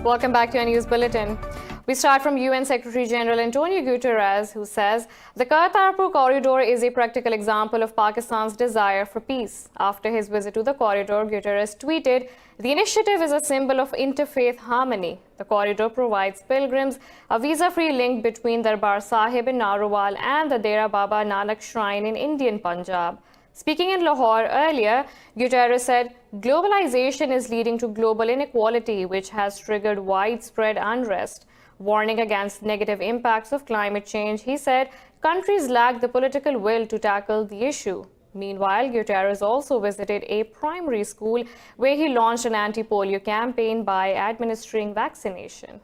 Welcome back to our news bulletin. We start from UN Secretary General Antonio Guterres, who says the Kartarpur corridor is a practical example of Pakistan's desire for peace. After his visit to the corridor, Guterres tweeted, "The initiative is a symbol of interfaith harmony. The corridor provides pilgrims a visa-free link between Darbar Sahib in Narowal and the Dera Baba Nanak Shrine in Indian Punjab." Speaking in Lahore earlier, Guterres said, "Globalization is leading to global inequality, which has triggered widespread unrest." Warning against negative impacts of climate change, he said, countries lack the political will to tackle the issue. Meanwhile, Guterres also visited a primary school where he launched an anti-polio campaign by administering vaccination.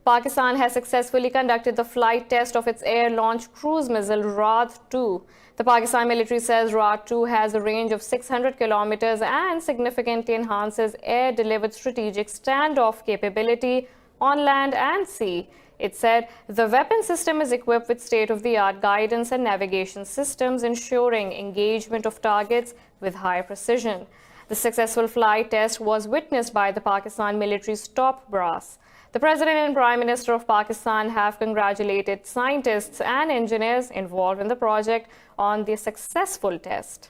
Pakistan has successfully conducted the flight test of its air-launched cruise missile Raat-2. The Pakistan military says Raat-2 has a range of 600 kilometers and significantly enhances air-delivered strategic standoff capability on land and sea. It said the weapon system is equipped with state-of-the-art guidance and navigation systems, ensuring engagement of targets with high precision. The successful flight test was witnessed by the Pakistan military's top brass. The President and Prime Minister of Pakistan have congratulated scientists and engineers involved in the project on the successful test.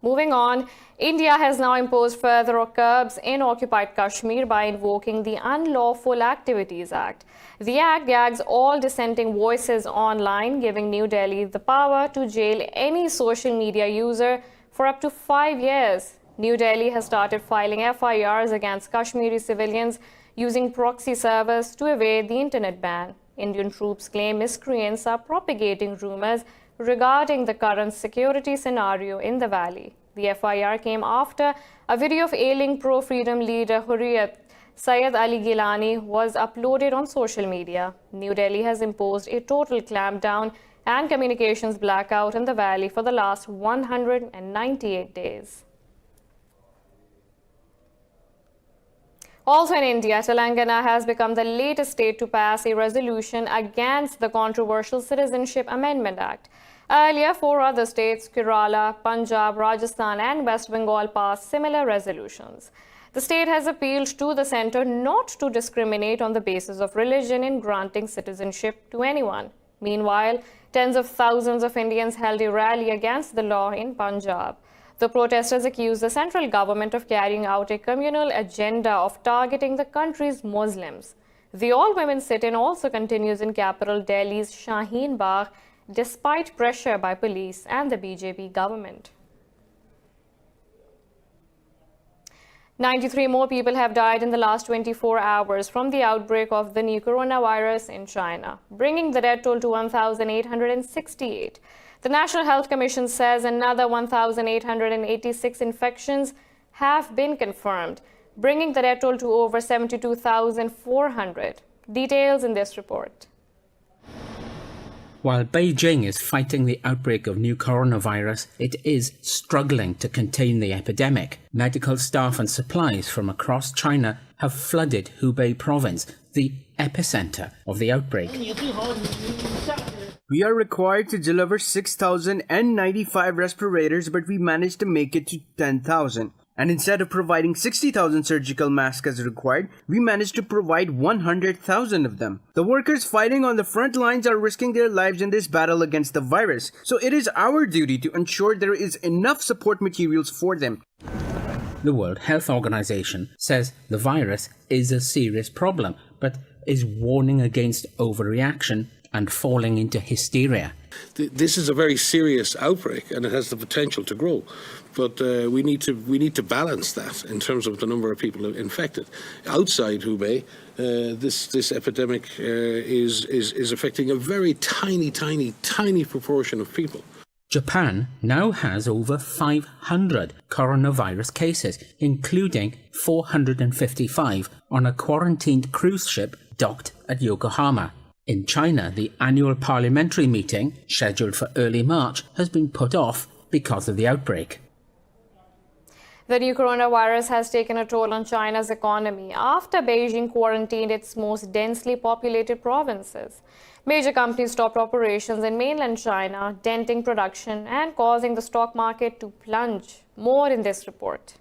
Moving on, India has now imposed further curbs in occupied Kashmir by invoking the Unlawful Activities Act. The act gags all dissenting voices online, giving New Delhi the power to jail any social media user for up to 5 years. New Delhi has started filing FIRs against Kashmiri civilians using proxy servers to evade the internet ban. Indian troops claim miscreants are propagating rumors regarding the current security scenario in the valley. The FIR came after a video of ailing pro-freedom leader Hurriyat Syed Ali Gilani was uploaded on social media. New Delhi has imposed a total clampdown and communications blackout in the valley for the last 198 days. Also in India, Telangana has become the latest state to pass a resolution against the controversial Citizenship Amendment Act. Earlier, 4 other states, Kerala, Punjab, Rajasthan and West Bengal, passed similar resolutions. The state has appealed to the centre not to discriminate on the basis of religion in granting citizenship to anyone. Meanwhile, tens of thousands of Indians held a rally against the law in Punjab. The protesters accused the central government of carrying out a communal agenda of targeting the country's Muslims. The all-women sit-in also continues in capital Delhi's Shaheen Bagh, despite pressure by police and the BJP government. 93 more people have died in the last 24 hours from the outbreak of the new coronavirus in China, bringing the death toll to 1,868. The National Health Commission says another 1,886 infections have been confirmed, bringing the death toll to over 72,400. Details in this report. While Beijing is fighting the outbreak of new coronavirus, it is struggling to contain the epidemic. Medical staff and supplies from across China have flooded Hubei province, the epicenter of the outbreak. We are required to deliver 6,095 respirators, but we managed to make it to 10,000. And instead of providing 60,000 surgical masks as required, we managed to provide 100,000 of them. The workers fighting on the front lines are risking their lives in this battle against the virus, so it is our duty to ensure there is enough support materials for them. The World Health Organization says the virus is a serious problem, but is warning against overreaction and falling into hysteria. This is a very serious outbreak and it has the potential to grow, but we need to balance that in terms of the number of people infected. Outside Hubei, this epidemic is affecting a very tiny proportion of people. Japan now has over 500 coronavirus cases, including 455 on a quarantined cruise ship docked at Yokohama. In China, the annual parliamentary meeting, scheduled for early March, has been put off because of the outbreak. The new coronavirus has taken a toll on China's economy after Beijing quarantined its most densely populated provinces. Major companies stopped operations in mainland China, denting production and causing the stock market to plunge. More in this report.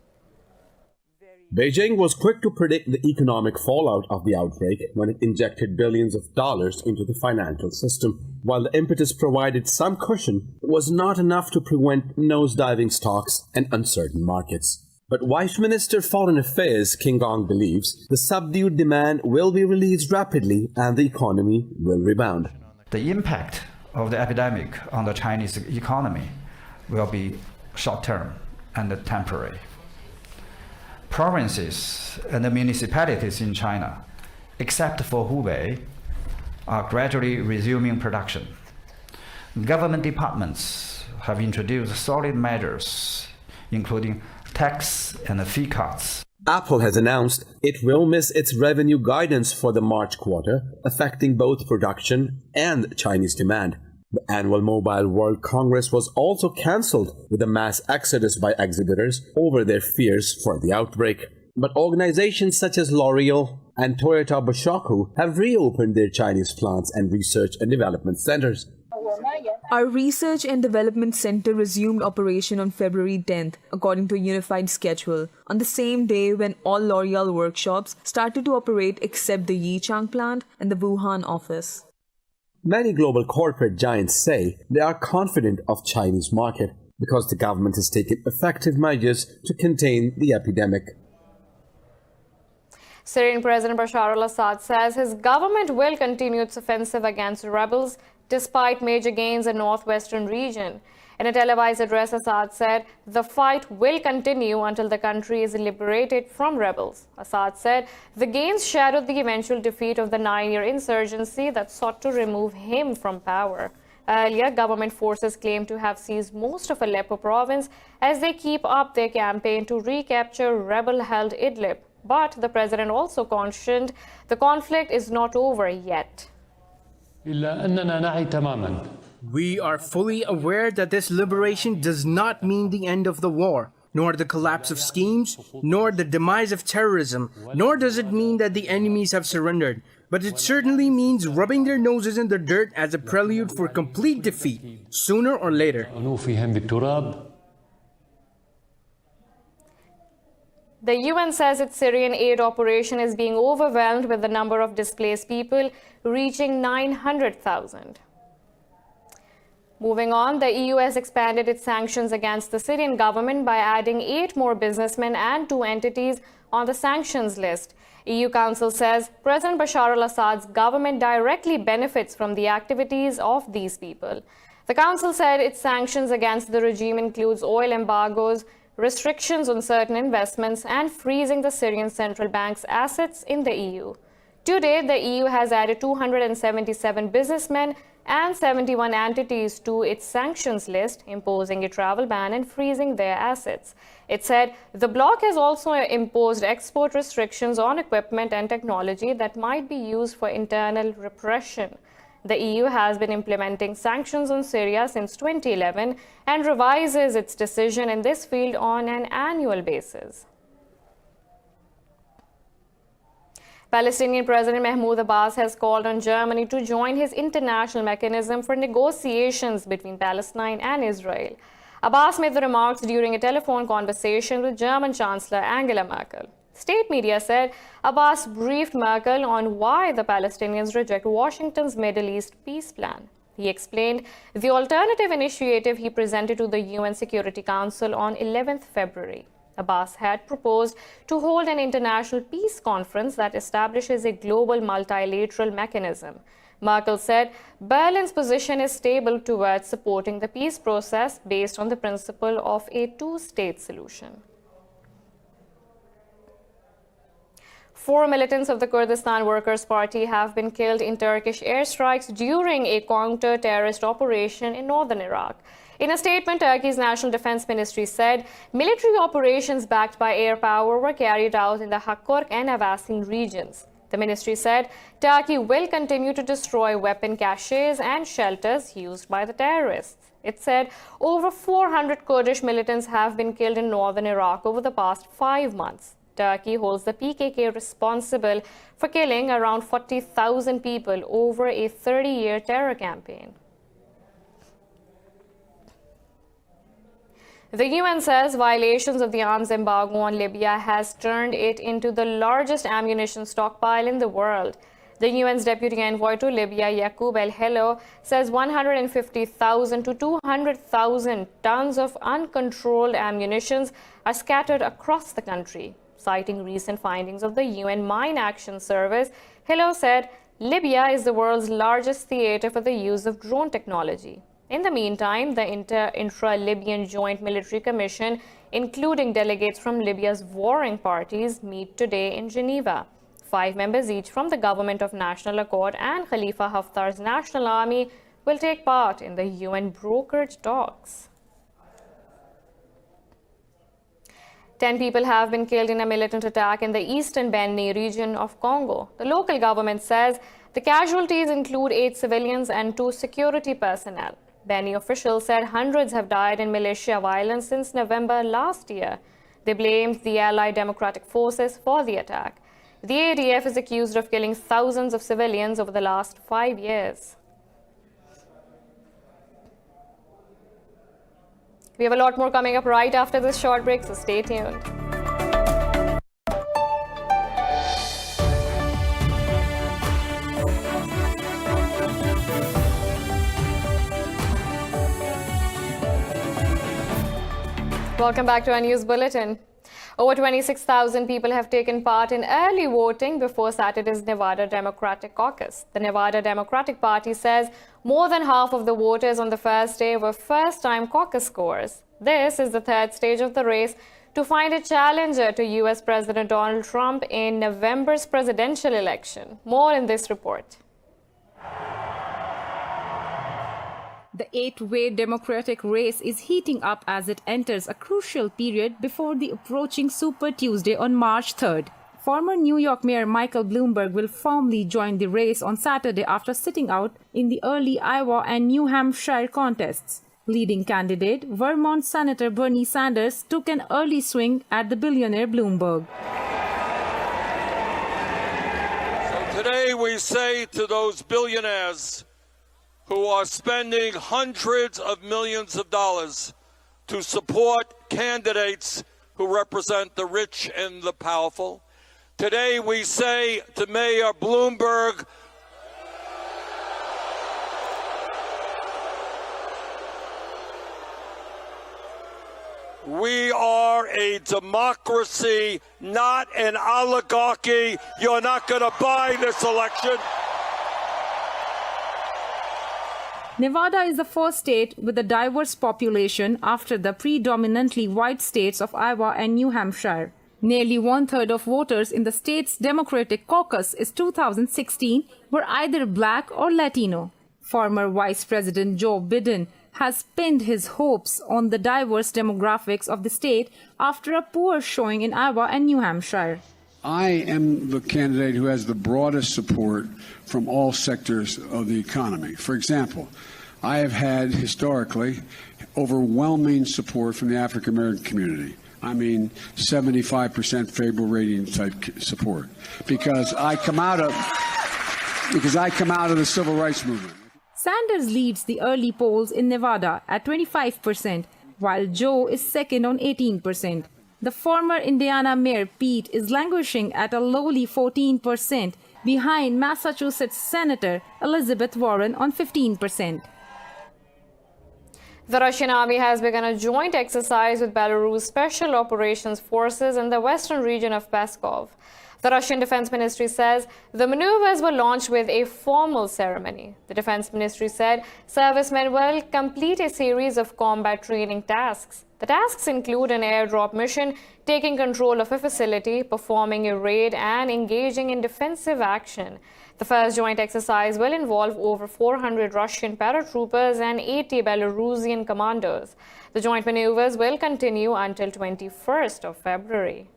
Beijing was quick to predict the economic fallout of the outbreak when it injected billions of dollars into the financial system. While the impetus provided some cushion, it was not enough to prevent nosediving stocks and uncertain markets. But Vice Minister Foreign Affairs King Gong believes the subdued demand will be released rapidly and the economy will rebound. The impact of the epidemic on the Chinese economy will be short-term and temporary. Provinces and the municipalities in China, except for Hubei, are gradually resuming production. Government departments have introduced solid measures, including tax and fee cuts. Apple has announced it will miss its revenue guidance for the March quarter, affecting both production and Chinese demand. The annual Mobile World Congress was also cancelled with a mass exodus by exhibitors over their fears for the outbreak. But organizations such as L'Oreal and Toyota Bishkek have reopened their Chinese plants and research and development centers. Our Research and Development Center resumed operation on February 10th, according to a unified schedule, on the same day when all L'Oreal workshops started to operate except the Yichang plant and the Wuhan office. Many global corporate giants say they are confident of Chinese market because the government has taken effective measures to contain the epidemic. Syrian President Bashar al-Assad says his government will continue its offensive against rebels despite major gains in northwestern region. In a televised address, Assad said the fight will continue until the country is liberated from rebels. Assad said the gains shadowed the eventual defeat of the 9-year insurgency that sought to remove him from power. Earlier, government forces claimed to have seized most of Aleppo province as they keep up their campaign to recapture rebel-held Idlib. But the president also cautioned the conflict is not over yet. We are fully aware that this liberation does not mean the end of the war, nor the collapse of schemes, nor the demise of terrorism, nor does it mean that the enemies have surrendered. But it certainly means rubbing their noses in the dirt as a prelude for complete defeat, sooner or later. The UN says its Syrian aid operation is being overwhelmed with the number of displaced people reaching 900,000. Moving on, the EU has expanded its sanctions against the Syrian government by adding 8 more businessmen and 2 entities on the sanctions list. EU Council says President Bashar al-Assad's government directly benefits from the activities of these people. The Council said its sanctions against the regime includes oil embargoes, restrictions on certain investments, and freezing the Syrian central bank's assets in the EU. To date, the EU has added 277 businessmen and 71 entities to its sanctions list, imposing a travel ban and freezing their assets. It said the bloc has also imposed export restrictions on equipment and technology that might be used for internal repression. The EU has been implementing sanctions on Syria since 2011 and revises its decision in this field on an annual basis. Palestinian President Mahmoud Abbas has called on Germany to join his international mechanism for negotiations between Palestine and Israel. Abbas made the remarks during a telephone conversation with German Chancellor Angela Merkel. State media said Abbas briefed Merkel on why the Palestinians reject Washington's Middle East peace plan. He explained the alternative initiative he presented to the UN Security Council on 11th February. Abbas had proposed to hold an international peace conference that establishes a global multilateral mechanism. Merkel said Berlin's position is stable towards supporting the peace process based on the principle of a two-state solution. 4 militants of the Kurdistan Workers' Party have been killed in Turkish airstrikes during a counter-terrorist operation in northern Iraq. In a statement, Turkey's National Defense Ministry said military operations backed by air power were carried out in the Hakkok and Avasin regions. The ministry said Turkey will continue to destroy weapon caches and shelters used by the terrorists. It said over 400 Kurdish militants have been killed in northern Iraq over the past 5 months. Turkey holds the PKK responsible for killing around 40,000 people over a 30-year terror campaign. The UN says violations of the arms embargo on Libya has turned it into the largest ammunition stockpile in the world. The UN's deputy envoy to Libya, Yaqub El-Hello, says 150,000 to 200,000 tons of uncontrolled ammunition are scattered across the country. Citing recent findings of the UN Mine Action Service, Hello said Libya is the world's largest theater for the use of drone technology. In the meantime, the intra-Libyan Joint Military Commission, including delegates from Libya's warring parties, meet today in Geneva. 5 members each from the Government of National Accord and Khalifa Haftar's National Army will take part in the UN brokered talks. 10 people have been killed in a militant attack in the eastern Beni region of Congo. The local government says the casualties include 8 civilians and 2 security personnel. Beni officials said hundreds have died in militia violence since November last year. They blamed the Allied Democratic Forces for the attack. The ADF is accused of killing thousands of civilians over the last 5 years. We have a lot more coming up right after this short break, so stay tuned. Welcome back to our news bulletin. Over 26,000 people have taken part in early voting before Saturday's Nevada Democratic Caucus. The Nevada Democratic Party says more than half of the voters on the first day were first-time caucus goers. This is the third stage of the race to find a challenger to U.S. President Donald Trump in November's presidential election. More in this report. The 8-way Democratic race is heating up as it enters a crucial period before the approaching Super Tuesday on March 3rd. Former New York Mayor Michael Bloomberg will formally join the race on Saturday after sitting out in the early Iowa and New Hampshire contests. Leading candidate, Vermont Senator Bernie Sanders, took an early swing at the billionaire Bloomberg. So today we say to those billionaires who are spending hundreds of millions of dollars to support candidates who represent the rich and the powerful. Today we say to Mayor Bloomberg, we are a democracy, not an oligarchy. You're not going to buy this election. Nevada is the first state with a diverse population after the predominantly white states of Iowa and New Hampshire. Nearly 1/3 of voters in the state's Democratic Caucus in 2016 were either black or Latino. Former Vice President Joe Biden has pinned his hopes on the diverse demographics of the state after a poor showing in Iowa and New Hampshire. I am the candidate who has the broadest support from all sectors of the economy. For example, I have had historically overwhelming support from the African American community. I mean, 75% favorable rating type support because I come out of the civil rights movement. Sanders leads the early polls in Nevada at 25%, while Joe is second on 18%. The former Indiana Mayor Pete is languishing at a lowly 14%, behind Massachusetts Senator Elizabeth Warren on 15%. The Russian army has begun a joint exercise with Belarus Special Operations Forces in the western region of Pskov. The Russian Defense Ministry says the maneuvers were launched with a formal ceremony. The Defense Ministry said servicemen will complete a series of combat training tasks. The tasks include an airdrop mission, taking control of a facility, performing a raid, and engaging in defensive action. The first joint exercise will involve over 400 Russian paratroopers and 80 Belarusian commandos. The joint maneuvers will continue until 21st of February.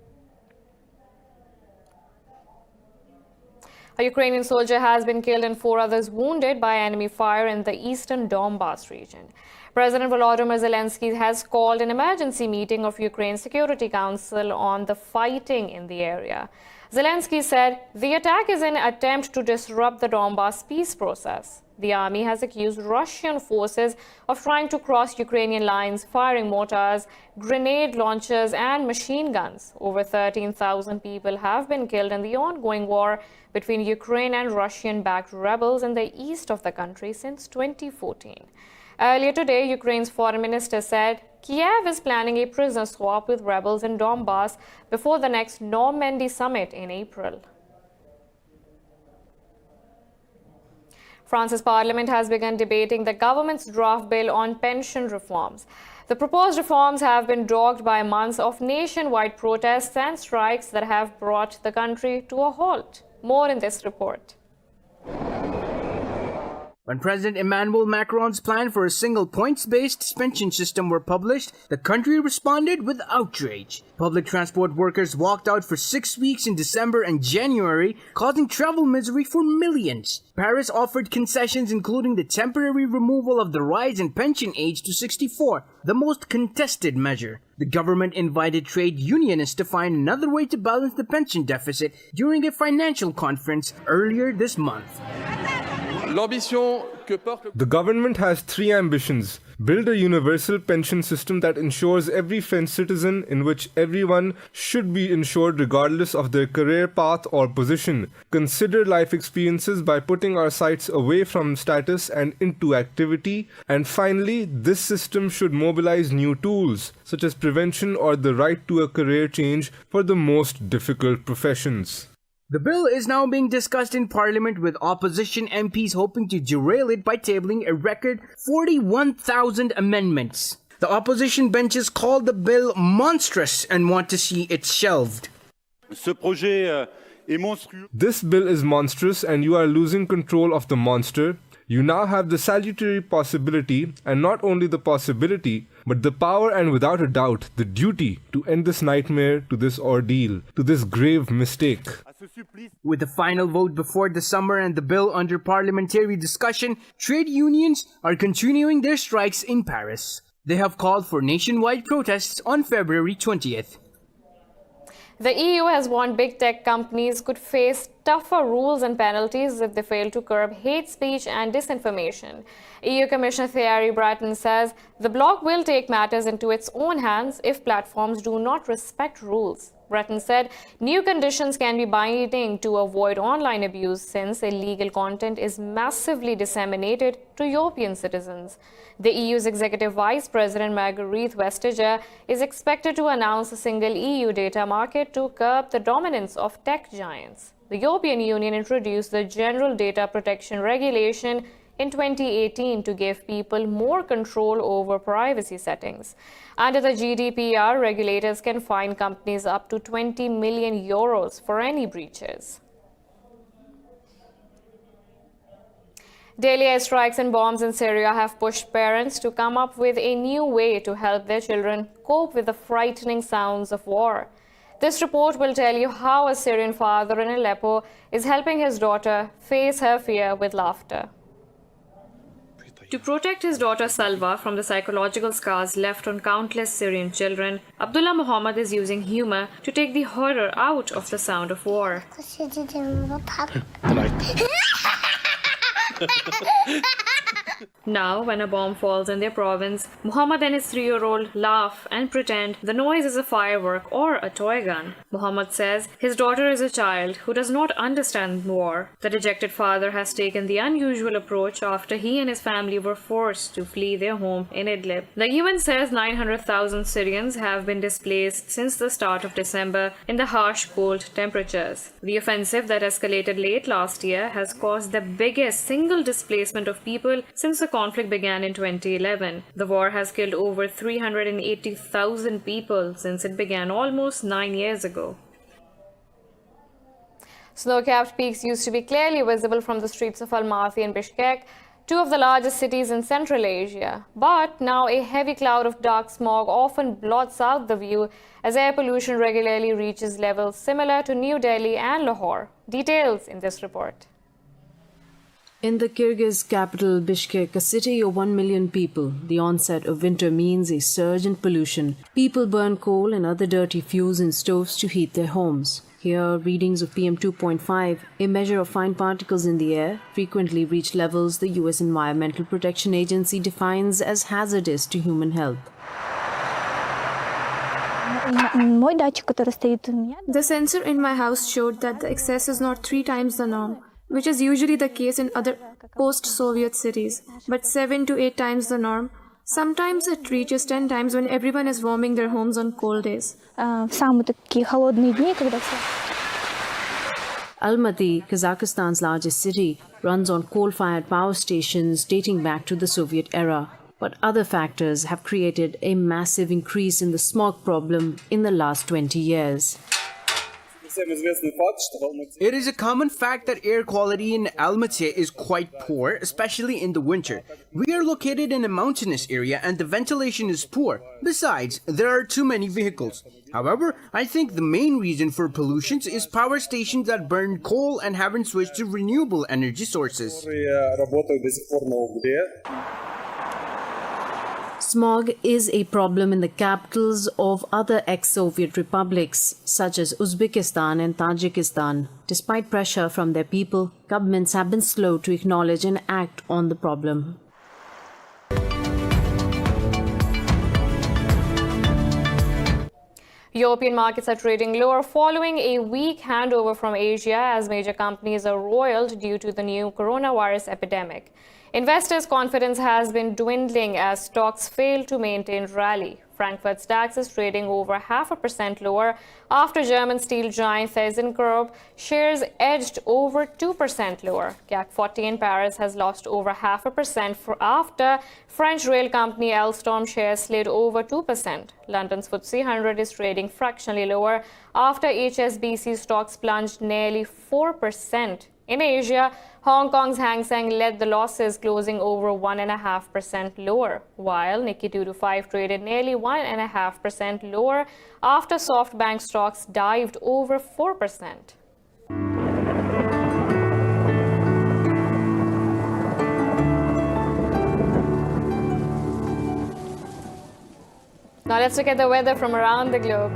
A Ukrainian soldier has been killed and 4 others wounded by enemy fire in the eastern Donbas region. President Volodymyr Zelensky has called an emergency meeting of Ukraine's Security Council on the fighting in the area. Zelensky said the attack is an attempt to disrupt the Donbas peace process. The army has accused Russian forces of trying to cross Ukrainian lines, firing mortars, grenade launchers, and machine guns. Over 13,000 people have been killed in the ongoing war between Ukraine and Russian-backed rebels in the east of the country since 2014. Earlier today, Ukraine's foreign minister said Kiev is planning a prisoner swap with rebels in Donbas before the next Normandy summit in April. France's parliament has begun debating the government's draft bill on pension reforms. The proposed reforms have been dogged by months of nationwide protests and strikes that have brought the country to a halt. More in this report. When President Emmanuel Macron's plan for a single points-based pension system were published, the country responded with outrage. Public transport workers walked out for 6 weeks in December and January, causing travel misery for millions. Paris offered concessions including the temporary removal of the rise in pension age to 64, the most contested measure. The government invited trade unionists to find another way to balance the pension deficit during a financial conference earlier this month. The government has 3 ambitions. Build a universal pension system that ensures every French citizen, in which everyone should be insured regardless of their career path or position. Consider life experiences by putting our sights away from status and into activity. And finally, this system should mobilize new tools, such as prevention or the right to a career change for the most difficult professions. The bill is now being discussed in Parliament, with opposition MPs hoping to derail it by tabling a record 41,000 amendments. The opposition benches called the bill monstrous and want to see it shelved. This bill is monstrous and you are losing control of the monster. You now have the salutary possibility, and not only the possibility, but the power and without a doubt, the duty to end this nightmare, to this ordeal, to this grave mistake. With the final vote before the summer and the bill under parliamentary discussion, trade unions are continuing their strikes in Paris. They have called for nationwide protests on February 20th. The EU has warned big tech companies could face tougher rules and penalties if they fail to curb hate speech and disinformation. EU Commissioner Thierry Breton says the bloc will take matters into its own hands if platforms do not respect rules. Breton said new conditions can be binding to avoid online abuse since illegal content is massively disseminated to European citizens. The EU's Executive Vice President Marguerite Vestager is expected to announce a single EU data market to curb the dominance of tech giants. The European Union introduced the General Data Protection Regulation in 2018 to give people more control over privacy settings. Under the GDPR, regulators can fine companies up to 20 million euros for any breaches. Daily airstrikes and bombs in Syria have pushed parents to come up with a new way to help their children cope with the frightening sounds of war. This report will tell you how a Syrian father in Aleppo is helping his daughter face her fear with laughter. To protect his daughter Salwa from the psychological scars left on countless Syrian children, Abdullah Muhammad is using humor to take the horror out of the sound of war. Now, when a bomb falls in their province, Muhammad and his 3-year-old laugh and pretend the noise is a firework or a toy gun. Muhammad says his daughter is a child who does not understand war. The dejected father has taken the unusual approach after he and his family were forced to flee their home in Idlib. The UN says 900,000 Syrians have been displaced since the start of December in the harsh cold temperatures. The offensive that escalated late last year has caused the biggest single displacement of people since the conflict began in 2011. The war has killed over 380,000 people since it began almost 9 years ago. Snow-capped peaks used to be clearly visible from the streets of Almaty and Bishkek. two of the largest cities in Central Asia. But now a heavy cloud of dark smog often blots out the view as air pollution regularly reaches levels similar to New Delhi and Lahore. Details in this report. In the Kyrgyz capital Bishkek, a city of 1 million people, the onset of winter means a surge in pollution. People burn coal and other dirty fuels in stoves to heat their homes. Here, readings of PM 2.5, a measure of fine particles in the air, frequently reach levels the US Environmental Protection Agency defines as hazardous to human health. The sensor in my house showed that the excess is not 3 times the norm, which is usually the case in other post-Soviet cities, but 7 to 8 times the norm. Sometimes it reaches 10 times when everyone is warming their homes on cold days. Almaty, Kazakhstan's largest city, runs on coal-fired power stations dating back to the Soviet era. But other factors have created a massive increase in the smog problem in the last 20 years. It is a common fact that air quality in Almaty is quite poor, especially in the winter. We are located in a mountainous area and the ventilation is poor. Besides, there are too many vehicles. However, I think the main reason for pollution is power stations that burn coal and haven't switched to renewable energy sources. Smog is a problem in the capitals of other ex-Soviet republics, such as Uzbekistan and Tajikistan. Despite pressure from their people, governments have been slow to acknowledge and act on the problem. European markets are trading lower following a weak handover from Asia as major companies are roiled due to the new coronavirus epidemic. Investors' confidence has been dwindling as stocks fail to maintain rally. Frankfurt's DAX is trading over 0.5% lower after German steel giant ThyssenKrupp shares edged over 2% lower. CAC 40 in Paris has lost over 0.5% after French rail company Alstom shares slid over 2%. London's FTSE 100 is trading fractionally lower after HSBC stocks plunged nearly 4%. In Asia, Hong Kong's Hang Seng led the losses, closing over 1.5% lower, while Nikkei 225 traded nearly 1.5% lower after SoftBank stocks dived over 4%. Now let's look at the weather from around the globe.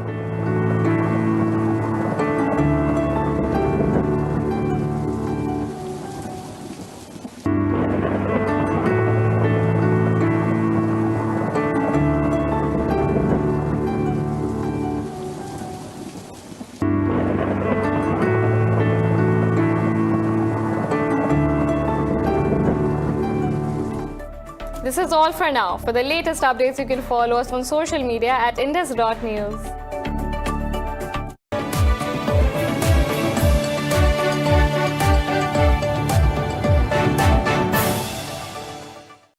This is all for now. For the latest updates, you can follow us on social media at indus.news.